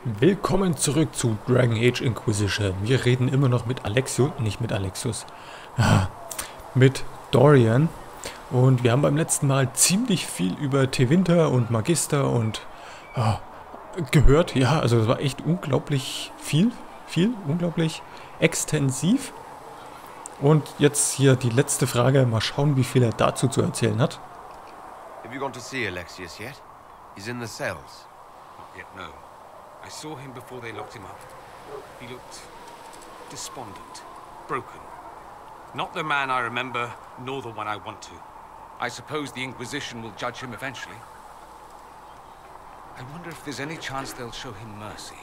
Willkommen zurück zu Dragon Age Inquisition. Wir reden immer noch mit Alexios, nicht mit Alexios, mit Dorian. Und wir haben beim letzten Mal ziemlich viel über Tewinter und Magister und gehört. Ja, also es war echt unglaublich viel, unglaublich extensiv. Und jetzt hier die letzte Frage. Mal schauen, wie viel er dazu zu erzählen hat. Have you gone to see Alexios yet? He's in the cells. Not yet, no. I saw him before they locked him up. He looked despondent, broken. Not the man I remember, nor the one I want to. I suppose the Inquisition will judge him eventually. I wonder if there's any chance they'll show him mercy.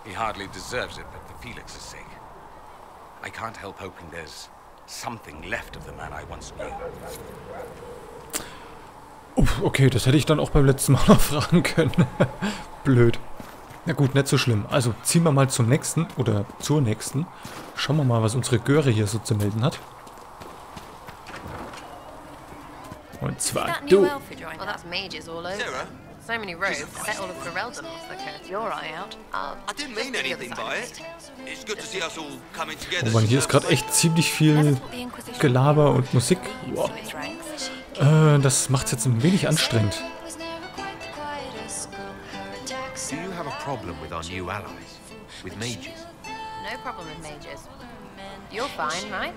He hardly deserves it, but for Felix's sake. I can't help hoping there's something left of the man I once knew. Okay, das hätte ich dann auch beim letzten Mal noch fragen können. Blöd. Na gut, nicht so schlimm. Also ziehen wir mal zum nächsten oder zur nächsten. Schauen wir mal, was unsere Göre hier so zu melden hat. Und zwar du. So many rogues, I bet all of Ferelden lost their curse. Your eye out. I didn't mean anything by it. It's good to see us all coming together. Oh Mann, hier ist gerade echt ziemlich viel Gelaber und Musik. Wow. Das macht es jetzt ein wenig anstrengend. Do you have a problem with our new allies? With mages? No problem with mages. You're fine, right?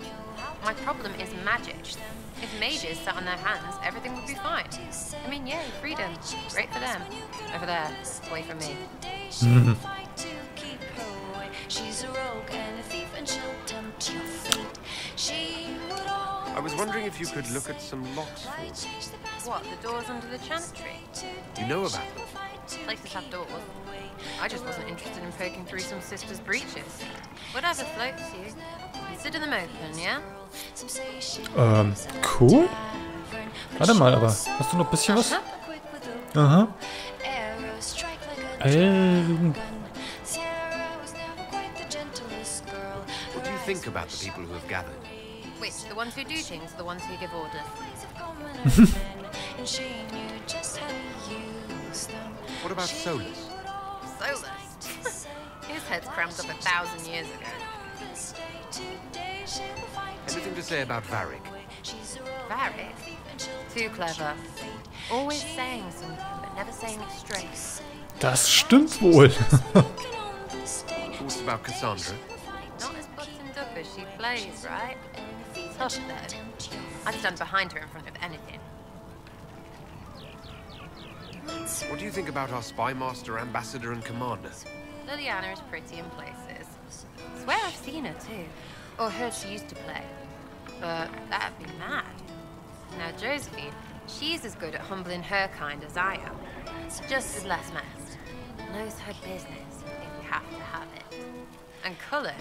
My problem is magic. If mages sat on their hands, everything would be fine. I mean, yay, freedom. Great for them. Over there, away from me. I was wondering if you could look at some locks for me. What, the doors under the chantry? You know about them? Places have doors. I just wasn't interested in poking through some sisters' breeches. Whatever floats you. Consider them open, yeah? Cool. Warte mal, aber hast du noch ein bisschen was? Aha. What do you think about the people who have gathered? Which, the ones who do things or the ones who give orders? What about Solus? Solus? His head's crammed up 1,000 years ago. Anything to say about Varric? Varric? Too clever. Always saying something, but never saying it straight. Das stimmt wohl. Thoughts about Cassandra? Not as buttoned up as she plays, right? Tough, though. I'd stand behind her in front of anything. What do you think about our spy master, ambassador, and commander? Liliana is pretty in places. Swear I've seen her too. Or heard she used to play. But that'd be mad. Now Josephine, she's as good at humbling her kind as I am. Just as less mess. Knows her business if you have to have it. And colour.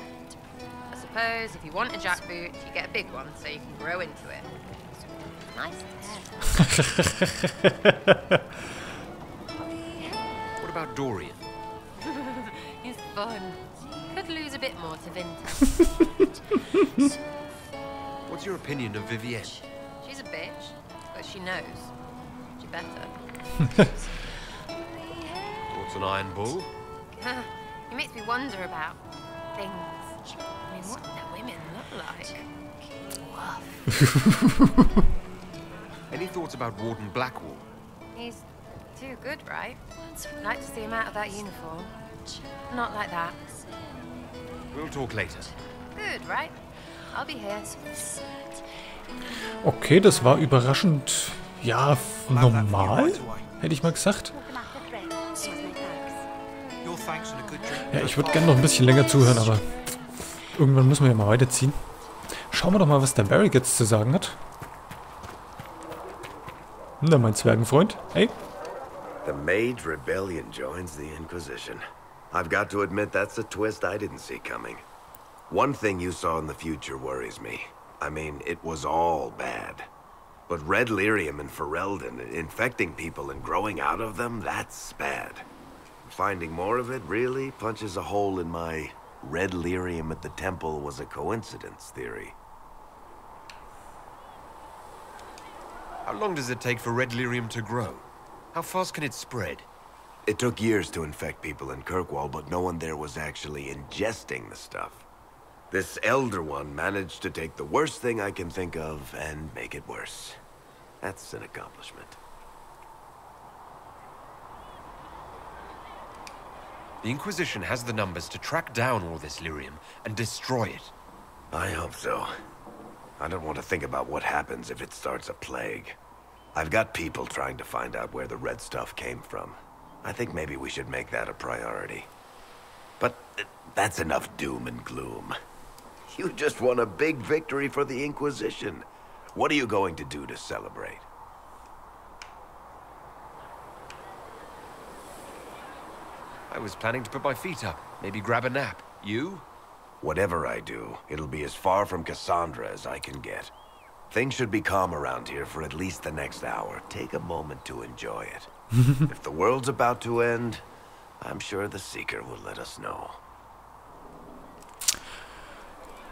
I suppose if you want a jackboot, you get a big one so you can grow into it. Nice hair. What about Dorian? He's fun. Could lose a bit more to Vinter. What's your opinion of Vivienne? She's a bitch, but she knows. She better. What's an iron bull? He makes me wonder about things. I mean, what do the women look like? Woof. Any thoughts about Warden Blackwall? He's too good, right? Like to see him out of that uniform. Not like that. We'll talk later. Good, right? I'll be here. Okay, das war überraschend, ja, normal, hätte ich mal gesagt. Ja, ich würde gerne noch ein bisschen länger zuhören, aber irgendwann müssen wir ja mal weiterziehen. Schauen wir doch mal, was der Varric jetzt zu sagen hat. Na, mein Zwergenfreund. Hey. The Mage Rebellion joins the Inquisition. I've got to admit that's a twist I didn't see coming. One thing you saw in the future worries me. I mean, it was all bad. But red lyrium and Ferelden, infecting people and growing out of them, that's bad. Finding more of it really punches a hole in my red lyrium at the temple was a coincidence theory. How long does it take for red lyrium to grow? How fast can it spread? It took years to infect people in Kirkwall, but no one there was actually ingesting the stuff. This Elder One managed to take the worst thing I can think of and make it worse. That's an accomplishment. The Inquisition has the numbers to track down all this lyrium and destroy it. I hope so. I don't want to think about what happens if it starts a plague. I've got people trying to find out where the red stuff came from. I think maybe we should make that a priority. But that's enough doom and gloom. You just won a big victory for the Inquisition. What are you going to do to celebrate? I was planning to put my feet up, maybe grab a nap. You? Whatever I do, it'll be as far from Cassandra as I can get. Things should be calm around here for at least the next hour. Take a moment to enjoy it. If the world's about to end, I'm sure the Seeker will let us know.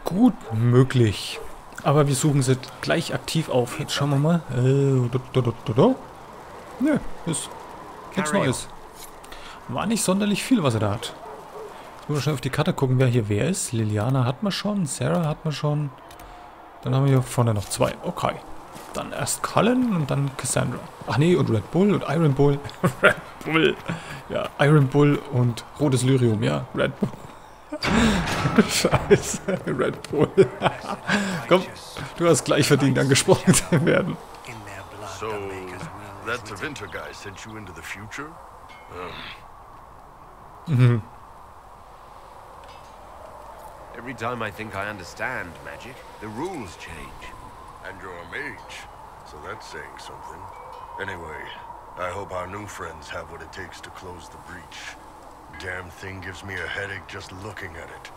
Gut möglich. Aber wir suchen sie gleich aktiv auf. Jetzt schauen wir mal. Nö, ist nichts Neues. War nicht sonderlich viel, was er da hat. Jetzt müssen wir schnell auf die Karte gucken, wer hier wer ist. Liliana hat man schon, Sarah hat man schon. Dann haben wir hier vorne noch zwei. Okay. Dann erst Cullen und dann Cassandra. Ach nee, und Red Bull und Iron Bull. Red Bull. Ja, Iron Bull und rotes Lyrium. Ja, Red Bull. Scheiße, Red Bull. Komm, du hast gleich verdient, angesprochen zu werden. So, that the Winter guy sent you into the future? Every time I think I understand magic, the rules change. And you're a mage, so that's saying something. Anyway, I hope our new friends have what it takes to close the breach. Damn thing gives me a headache just looking at it.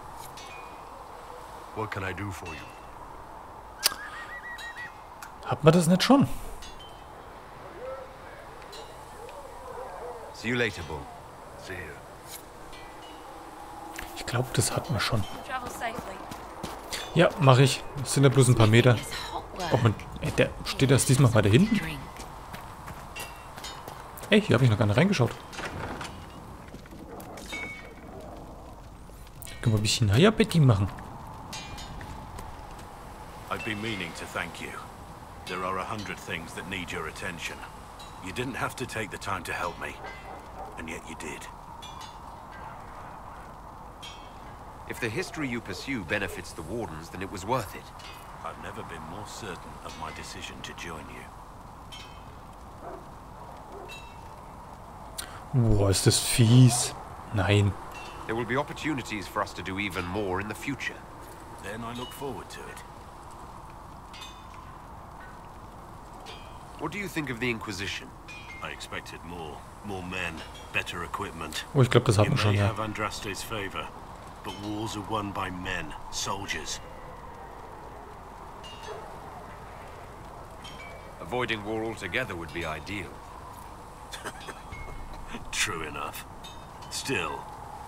What can I do for you? Hat man das nicht schon? See you later, Bull. See ya. Ich glaube, das hat man schon. Ja, mache ich. Das sind ja bloß ein paar Meter. Oh, und der steht erst diesmal weiter hinten. Ey, hier habe ich noch gar nicht reingeschaut. Können wir ein bisschen Betty machen. I've been meaning to thank you. There are 100 things that need your attention. You didn't have to take the time to help me, and yet you did. If the history you pursue benefits the Wardens, then it was worth it. I've never been more certain of my decision to join you. Boah, ist das fies. Nein. There will be opportunities for us to do even more in the future. Then I look forward to it. What do you think of the Inquisition? I expected more. More men, better equipment. Oh, ich glaube, das hatten wir You schon, may ja. have Andraste's favor, but wars are won by men, soldiers. Avoiding war altogether would be ideal. True enough. Still,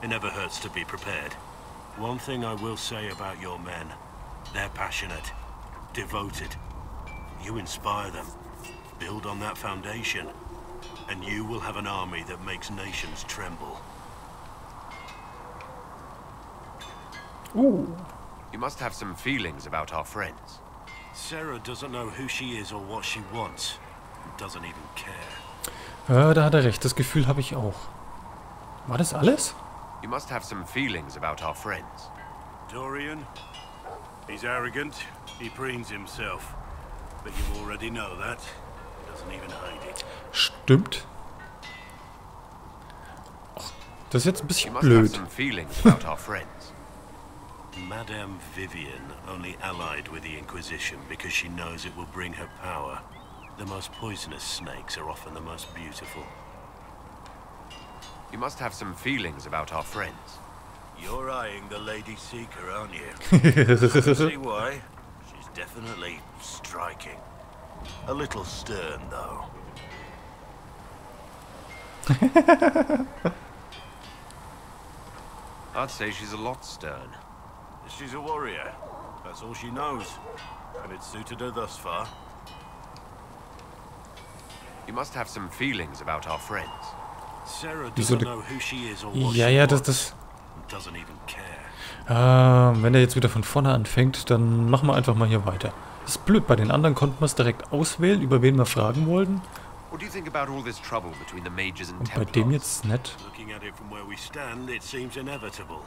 it never hurts to be prepared. One thing I will say about your men, they're passionate, devoted. You inspire them. Build on that foundation, and you will have an army that makes nations tremble. Oh. You must have some feelings about our friends. Sarah doesn't know who she is or what she wants. Doesn't even care. Ja, da hat er recht. Das Gefühl habe ich auch. War das alles? You must have some feelings about our friends. Dorian? He's arrogant. He preens himself. But you already know that. He doesn't even hide it. Stimmt. Och, das ist jetzt ein You bisschen must have blöd. some feelings about our friends. Madame Vivian only allied with the Inquisition because she knows it will bring her power. The most poisonous snakes are often the most beautiful. You must have some feelings about our friends. You're eyeing the Lady Seeker, aren't you? See why? She's definitely striking. A little stern, though. I'd say she's a lot stern. She's a warrior. That's all she knows. And it's suited her thus far. You must have some feelings about our friends. Sarah Wieso doesn't know who she is or what Ja, she ja, wants das... and doesn't even care. Wenn der jetzt wieder von vorne anfängt, dann machen wir einfach mal hier weiter. Das ist blöd, bei den anderen konnten wir es direkt auswählen, über wen wir fragen wollten. What do you think about all this trouble between the mages and Und bei Templars? dem jetzt nicht. Looking at it from where we stand, it seems inevitable.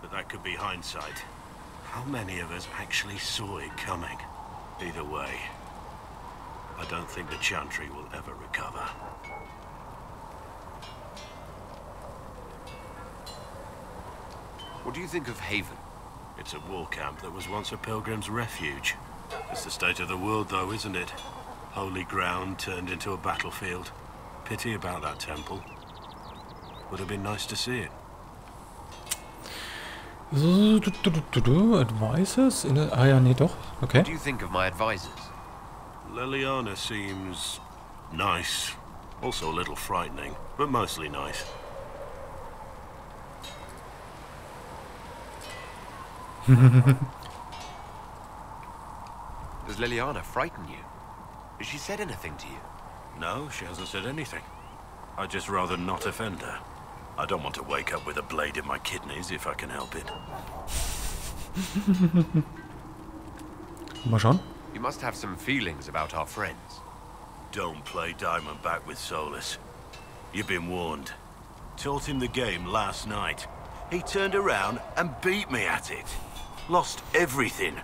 But that could be hindsight. How many of us actually saw it coming? Either way, I don't think the Chantry will ever recover. What do you think of Haven? It's a war camp that was once a pilgrim's refuge. It's the state of the world, though, isn't it? Holy ground turned into a battlefield. Pity about that temple. Would have been nice to see it. Advisors? Ah ja, nee, doch. Okay. What do you think of my advisors? Liliana seems nice. Also a little frightening, but mostly nice. Does Liliana frighten you? Has she said anything to you? No, she hasn't said anything. I'd just rather not offend her. I don't want to wake up with a blade in my kidneys if I can help it. Mal schauen. You must have some feelings about our friends. Don't play Diamondback with Solus. You've been warned. Taught him the game last night. He turned around and beat me at it. Lost everything.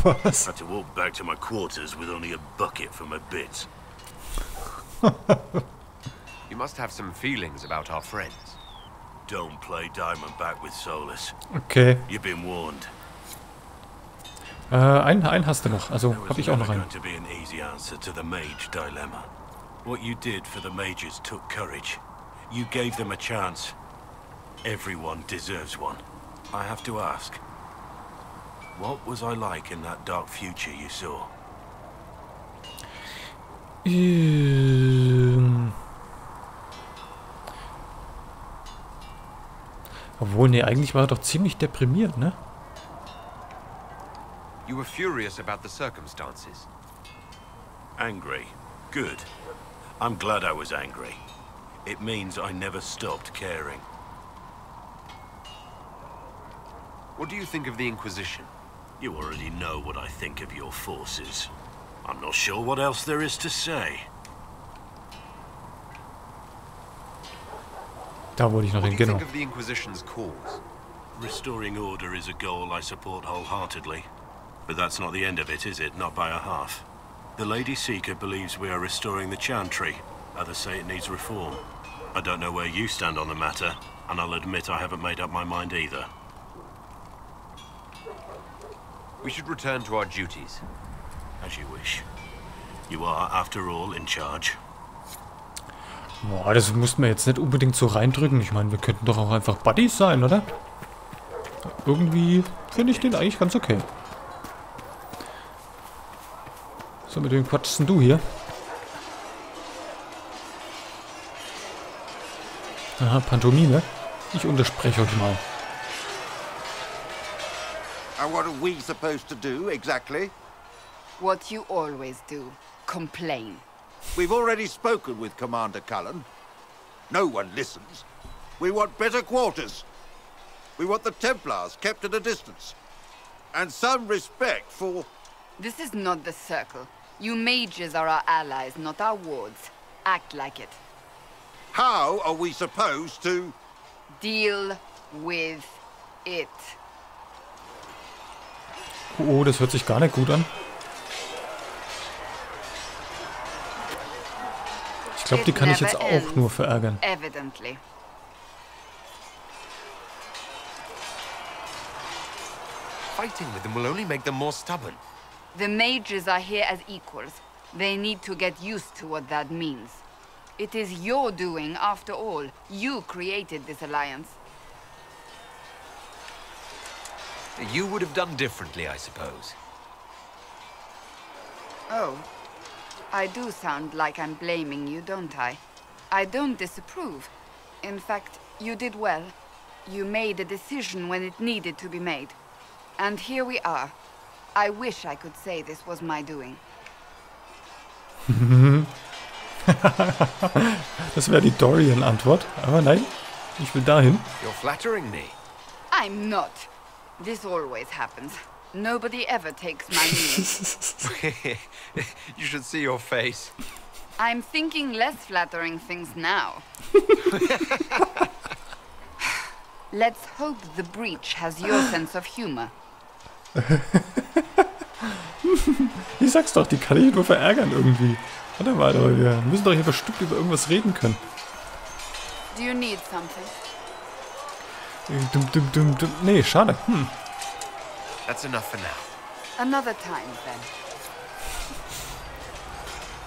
Was? Had to walk back to my quarters with only a bucket for my bits. You must have some feelings about our friends. Don't play Diamondback with Solus. Okay. You've been warned. Einen hast du noch. Also There habe was ich auch never noch einen. going to be an easy answer to the mage dilemma. What you did for the mages took courage. You gave them a chance. Everyone deserves one. I have to ask, what was I like in that dark future you saw? Obwohl, nee, eigentlich war er doch ziemlich deprimiert, ne? You were furious about the circumstances. Angry. Good. I'm glad I was angry. It means I never stopped caring. What do you think of the Inquisition? You already know what I think of your forces. I'm not sure what else there is to say. Da wollte ich noch What hin, do you genau. think of the Inquisition's cause? Restoring order is a goal I support wholeheartedly. But that's not the end of it, is it? Not by a half. The Lady Seeker believes we are restoring the Chantry. Others say it needs reform. I don't know where you stand on the matter, and I'll admit I haven't made up my mind either. We should return to our duties. As you wish. You are, after all, in charge. Boah, das mussten wir jetzt nicht unbedingt so reindrücken. Ich meine, wir könnten doch auch einfach Buddies sein, oder? Irgendwie finde ich den eigentlich ganz okay. So, mit wem quatschst denn du hier? Aha, Pantomime. Ich unterspreche euch mal. And what are we supposed to do, exactly? What you always do. Complain. We've already spoken with Commander Cullen. No one listens. We want better quarters. We want the Templars kept at a distance. And some respect for... This is not the Circle. You mages are our allies, not our wards. Act like it. How are we supposed to... Deal with it. Oh, das hört sich gar nicht gut an. Ich glaube, die kann ich jetzt auch nur verärgern. Evidently. Fighting with them will only make them more stubborn. The mages are here as equals. They need to get used to what that means. It is your doing, after all. You created this alliance. You would have done differently, I suppose. Oh. I do sound like I'm blaming you, don't I? I don't disapprove. In fact, you did well. You made a decision when it needed to be made. And here we are. I wish I could say this was my doing. Das wäre die Dorian-Antwort. Aber nein, ich will dahin. You're flattering me. I'm not. This always happens. Nobody ever takes my meaning. You should see your face. I'm thinking less flattering things now. Let's hope the breach has your sense of humor. Ich sag's doch, die kann ich nur verärgern irgendwie. Warte mal, aber wir müssen doch hier bestimmt über irgendwas reden können. Do you need something? Nee, schade. That's enough for now. Another time, then.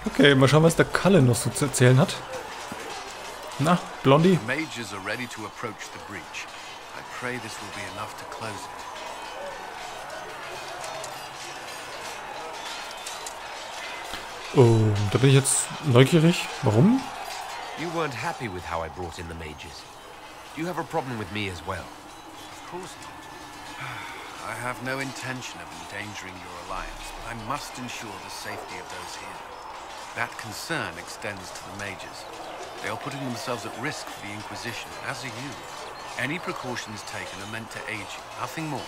Okay, mal schauen, was der Kalle noch so zu erzählen hat. Na, Blondie? The mages are ready to approach the breach. I pray this will be enough to close it. Oh, da bin ich jetzt neugierig. Warum? You weren't happy with how I brought in the mages. Do you have a problem with me as well? Of course not. I have no intention of endangering your alliance, but I must ensure the safety of those here. That concern extends to the mages. They are putting themselves at risk for the Inquisition, as are you. Any precautions taken are meant to aid you, nothing more.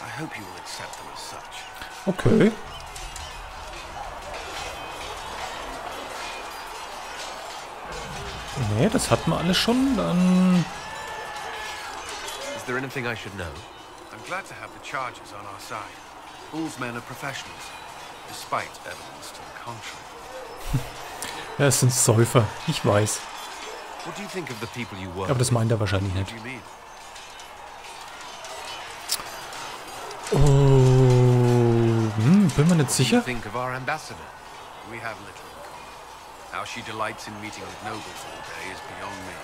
I hope you will accept them as such. Okay. Nee, das hat man alles schon, dann... Is there anything I should know? I'm glad to have the charges on our side. Bull's men are professionals, despite evidence to the contrary. Ja, es sind Säufer, ich weiß. What do you think of the people you work Aber das meint er wahrscheinlich What nicht. do you mean? Oh, bin mir nicht What do you sicher. think of our ambassador? We have little in common. How she delights in meeting with nobles all day is beyond me.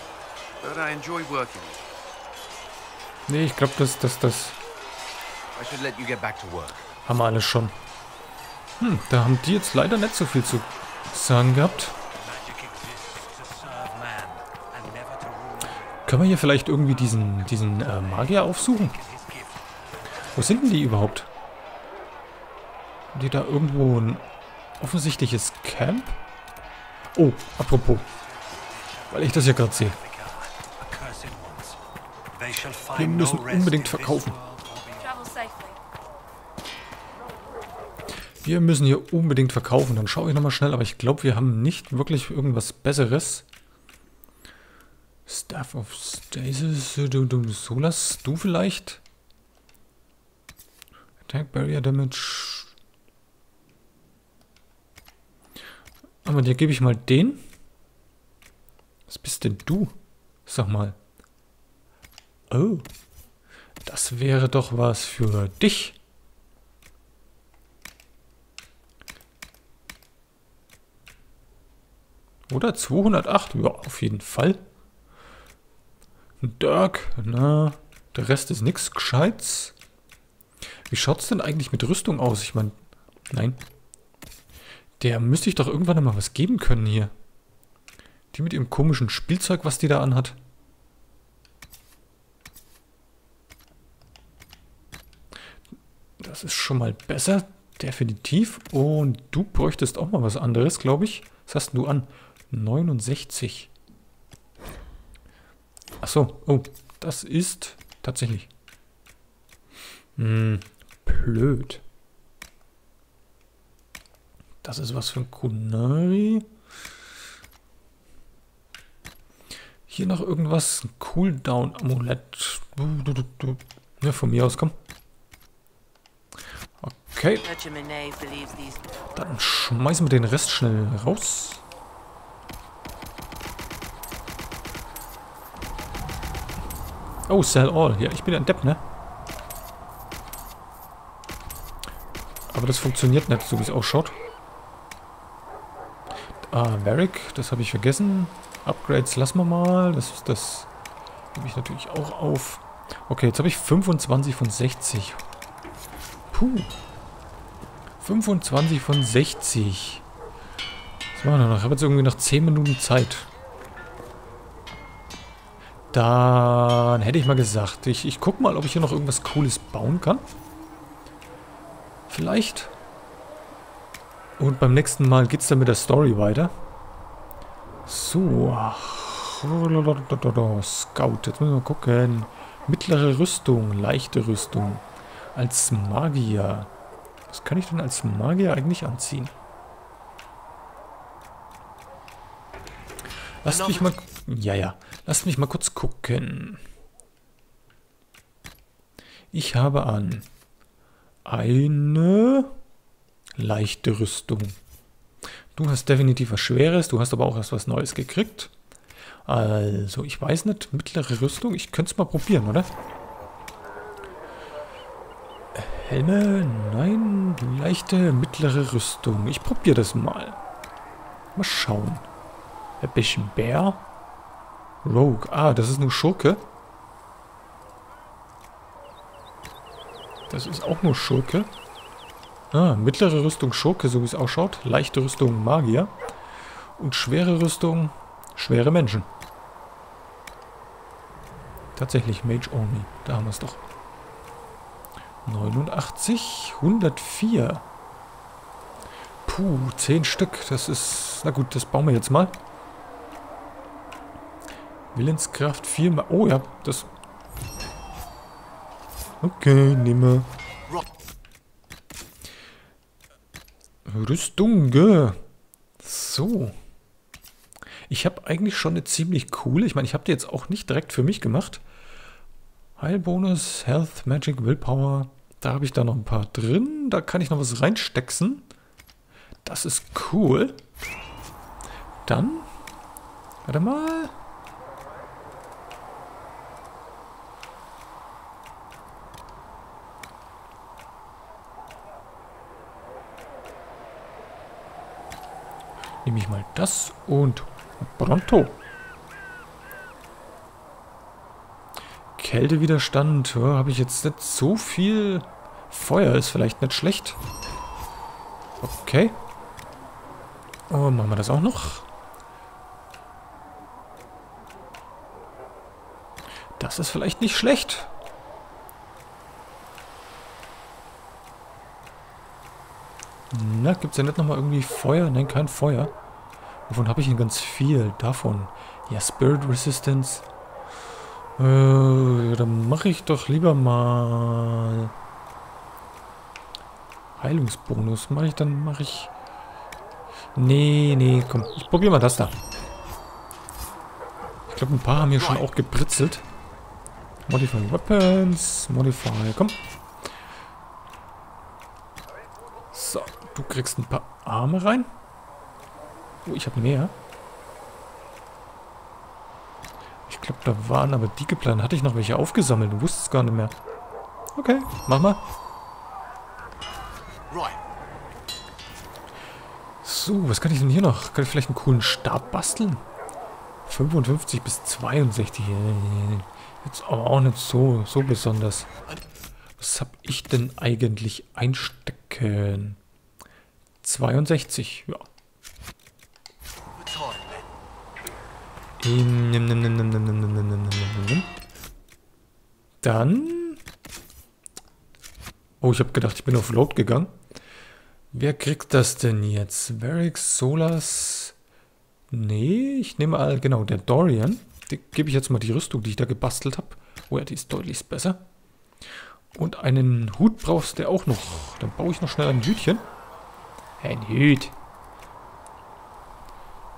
But I enjoy working with her. Nee, ich glaube, das I should let you get back to work. haben wir alles schon. Da haben die jetzt leider nicht so viel zu sagen gehabt. Können wir hier vielleicht irgendwie diesen Magier aufsuchen? Wo sind denn die überhaupt? Haben die da irgendwo ein offensichtliches Camp? Oh, apropos. Weil ich das ja gerade sehe. Wir müssen unbedingt verkaufen. Wir müssen hier unbedingt verkaufen. Dann schaue ich nochmal schnell. Aber ich glaube, wir haben nicht wirklich irgendwas Besseres. Staff of Stasis. Solas, du vielleicht? Attack Barrier Damage. Aber dir gebe ich mal den. Was bist denn du? Sag mal. Oh. Das wäre doch was für dich. Oder 208? Ja, auf jeden Fall. Dirk, na, der Rest ist nichts Gescheites. Wie schaut's denn eigentlich mit Rüstung aus? Ich meine, nein. Der müsste ich doch irgendwann mal was geben können hier. Die mit ihrem komischen Spielzeug, was die da anhat. Das ist schon mal besser, definitiv. Und du bräuchtest auch mal was anderes, glaube ich. Was hast du an? 69. Achso, oh, das ist tatsächlich blöd. Das ist was für ein Kunari. Hier noch irgendwas, ein Cooldown-Amulett. Ja, von mir aus, komm. Okay. Dann schmeißen wir den Rest schnell raus. Oh, sell all. Ja, ich bin ein Depp, ne? Aber das funktioniert nicht, so wie es ausschaut. Varric, das habe ich vergessen. Upgrades lassen wir mal. Das nehme ich natürlich auch auf. Okay, jetzt habe ich 25 von 60. Puh. 25 von 60. Was machen wir noch? Ich habe jetzt irgendwie noch 10 Minuten Zeit. Dann hätte ich mal gesagt, ich gucke mal, ob ich hier noch irgendwas Cooles bauen kann. Vielleicht. Und beim nächsten Mal geht es dann mit der Story weiter. So. Scout. Jetzt müssen wir mal gucken. Mittlere Rüstung, leichte Rüstung. Als Magier. Was kann ich denn als Magier eigentlich anziehen? Lasst mich mal... Ja. Lasst mich mal kurz gucken. Ich habe an eine leichte Rüstung. Du hast definitiv was Schweres, du hast aber auch erst was Neues gekriegt. Also, ich weiß nicht, mittlere Rüstung, ich könnte es mal probieren, oder? Helme, nein, leichte, mittlere Rüstung. Ich probiere das mal. Mal schauen. Ein bisschen Bär. Rogue, das ist nur Schurke. Das ist auch nur Schurke. Mittlere Rüstung Schurke, so wie es ausschaut. Leichte Rüstung Magier. Und schwere Rüstung schwere Menschen. Tatsächlich Mage Only. Da haben wir es doch. 89, 104. Puh, 10 Stück. Das ist... Na gut, das bauen wir jetzt mal. Willenskraft 4 mal... Oh ja, das... Okay, nehme. Rüstung. So. Ich habe eigentlich schon eine ziemlich coole... Ich meine, ich habe die jetzt auch nicht direkt für mich gemacht. Heilbonus, Health, Magic, Willpower. Da habe ich da noch ein paar drin. Da kann ich noch was reinstecksen. Das ist cool. Dann... Warte mal... Nehme ich mal das und pronto. Kältewiderstand, habe ich jetzt nicht so viel. Feuer ist vielleicht nicht schlecht. Okay. Oh, machen wir das auch noch. Das ist vielleicht nicht schlecht. Na, gibt es ja nicht nochmal irgendwie Feuer? Nein, kein Feuer. Wovon habe ich denn ganz viel? Davon. Ja, Spirit Resistance. Dann mache ich doch lieber mal... Heilungsbonus. Mache ich... Nee, komm. Ich probiere mal das da. Ich glaube, ein paar haben hier schon auch gebritzelt. Modify Weapons. Modify, komm. So, du kriegst ein paar Arme rein. Oh, ich habe mehr. Ich glaube, da waren aber die geplant. Hatte ich noch welche aufgesammelt? Du wusstest gar nicht mehr. Okay, mach mal. So, was kann ich denn hier noch? Kann ich vielleicht einen coolen Stab basteln? 55 bis 62. Jetzt aber auch nicht so besonders. Was habe ich denn eigentlich einstecken? 62, ja. Dann... Oh, ich habe gedacht, ich bin auf Load gegangen. Wer kriegt das denn jetzt? Varix, Solas... Nee, ich nehme mal, genau, der Dorian. Dem gebe ich jetzt mal die Rüstung, die ich da gebastelt habe. Oh ja, die ist deutlich besser. Und einen Hut brauchst du auch noch. Dann baue ich noch schnell ein Hütchen. Ein Hut.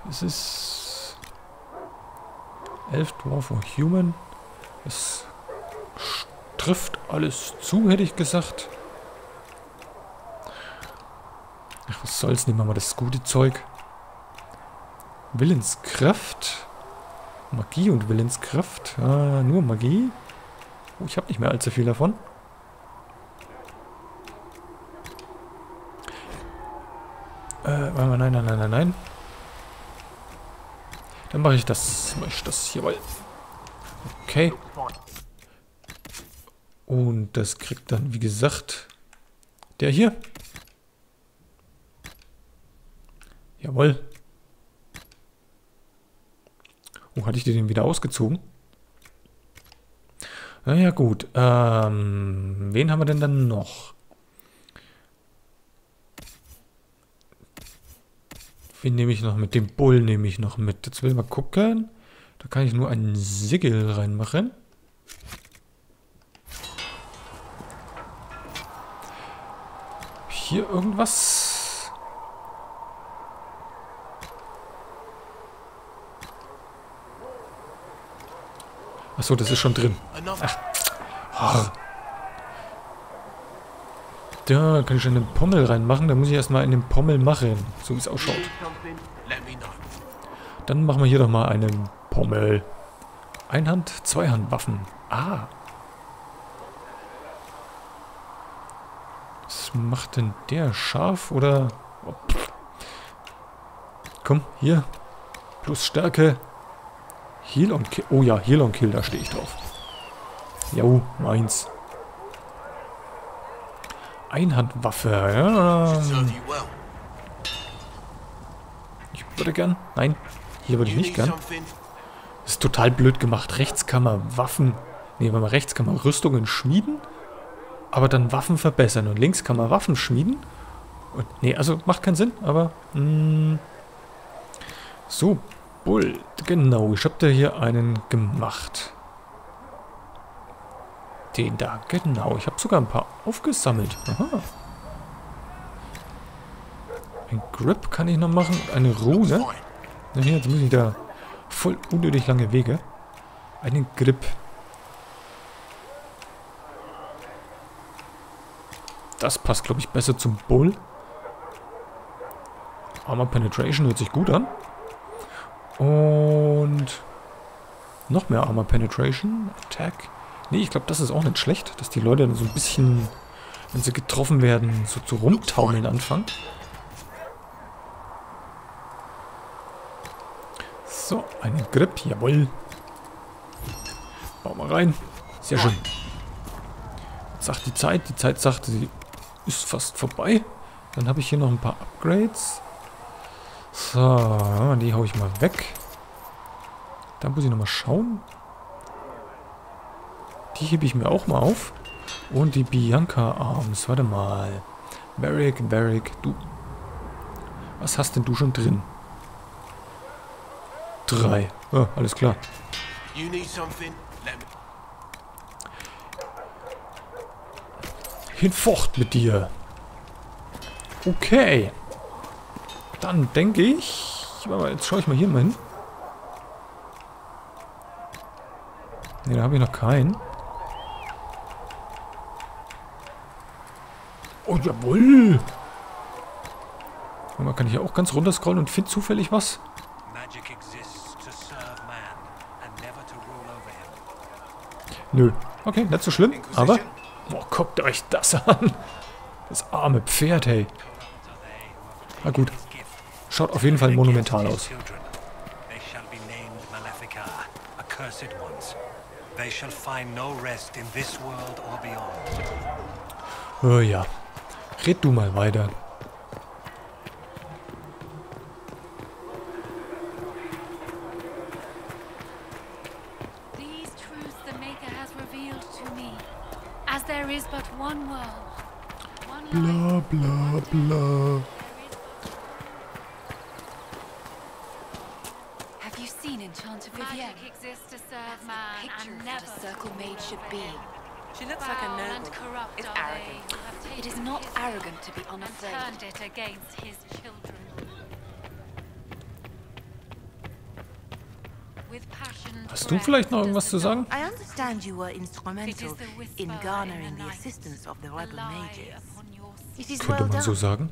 Es ist... 11 Dwarf und Human. Es trifft alles zu, hätte ich gesagt. Ach, was soll's, nehmen wir mal das gute Zeug. Willenskraft. Magie und Willenskraft. Nur Magie. Oh, ich habe nicht mehr allzu viel davon. Nein. Dann mache ich das hier mal. Okay. Und das kriegt dann, wie gesagt, der hier. Jawohl. Oh, hatte ich den wieder ausgezogen? Naja, gut. Wen haben wir denn dann noch? Wen nehme ich noch mit? Den Bull nehme ich noch mit. Jetzt will ich mal gucken. Da kann ich nur einen Sigil reinmachen. Hier irgendwas? Achso, das ist schon drin. Ach. Da kann ich schon einen Pommel reinmachen. Da muss ich erstmal in den Pommel machen. So wie es ausschaut. Dann machen wir hier doch mal einen Pommel. Einhand-, Zweihandwaffen. Ah. Was macht denn der? Scharf oder... Oh, komm, hier. Plus Stärke. Heal on Kill. Oh ja, Heal on Kill, da stehe ich drauf. Jo, meins. Einhandwaffe, ja. Ich würde gern... Nein, hier würde ich nicht gern. Das ist total blöd gemacht. Rechts kann man Waffen... Ne, wenn man rechts kann man Rüstungen schmieden, aber dann Waffen verbessern. Und links kann man Waffen schmieden. Und, ne, also macht keinen Sinn, aber... so, Bull. Genau, ich habe da hier einen gemacht. Den da, genau. Ich habe sogar ein paar aufgesammelt. Aha. Ein Grip kann ich noch machen. Eine Rune. Na hier, jetzt muss ich da voll unnötig lange Wege. Einen Grip. Das passt, glaube ich, besser zum Bull. Armor Penetration hört sich gut an. Und noch mehr Armor Penetration. Attack. Nee, ich glaube, das ist auch nicht schlecht, dass die Leute dann so ein bisschen, wenn sie getroffen werden, so zu rumtaumeln anfangen. So, einen Grip, jawohl. Bau mal rein. Sehr schön. Jetzt sagt die Zeit sagt, sie ist fast vorbei. Dann habe ich hier noch ein paar Upgrades. So, die hau ich mal weg. Da muss ich nochmal schauen. Die hebe ich mir auch mal auf. Und die Bianca Arms. Warte mal. Varric, du. Was hast denn du schon drin? 3. Oh, alles klar. Hinfort mit dir. Okay. Dann denke ich... Warte mal, jetzt schaue ich mal hier mal hin. Ne, da habe ich noch keinen. Oh, jawohl! Und man kann hier auch ganz runter scrollen und findet zufällig was. Nö. Okay, nicht so schlimm, aber... Boah, guckt euch das an. Das arme Pferd, hey. Na gut. Schaut auf jeden Fall monumental aus. Oh ja. Red du mal weiter. These truths the Maker has revealed to me, as there is but one world, one Bla bla bla. Have you seen Enchanted Vivienne? Magic exists to serve man, and never a circle maid should be. She looks like a noble. It's arrogant. It is not arrogant to be unafraid. Turned it against his children. Hast du vielleicht noch irgendwas zu sagen? I understand you were instrumental in garnering the assistance of the rebel mages. It is well Könnte man so done. sagen?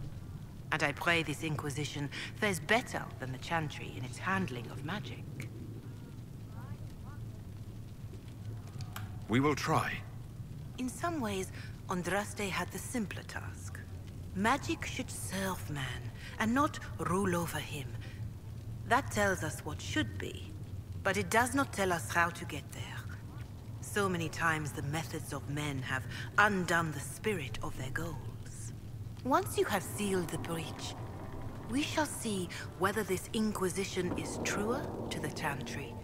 And I pray this Inquisition fares better than the Chantry in its handling of magic. We will try. In some ways, Andraste had the simpler task. Magic should serve man, and not rule over him. That tells us what should be, but it does not tell us how to get there. So many times the methods of men have undone the spirit of their goals. Once you have sealed the breach, we shall see whether this Inquisition is truer to the Chantry,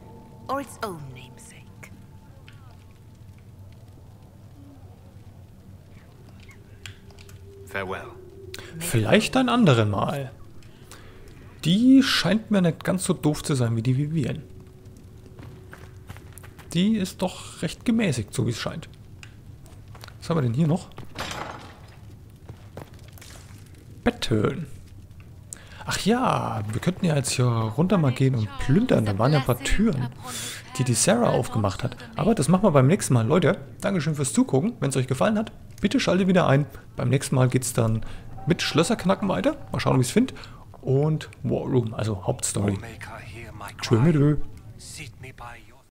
or its own namesake. Farewell. Vielleicht ein anderes Mal. Die scheint mir nicht ganz so doof zu sein wie die Vivienne. Die ist doch recht gemäßigt, so wie es scheint. Was haben wir denn hier noch? Betten. Ach ja, wir könnten ja jetzt hier runter mal gehen und plündern. Da waren ja ein paar Türen, die Sarah aufgemacht hat. Aber das machen wir beim nächsten Mal. Leute, Dankeschön fürs Zugucken. Wenn es euch gefallen hat, bitte schaltet wieder ein. Beim nächsten Mal geht es dann mit Schlösserknacken weiter. Mal schauen, wie ich es finde. Und War Room, also Hauptstory. Tschö mit Ö.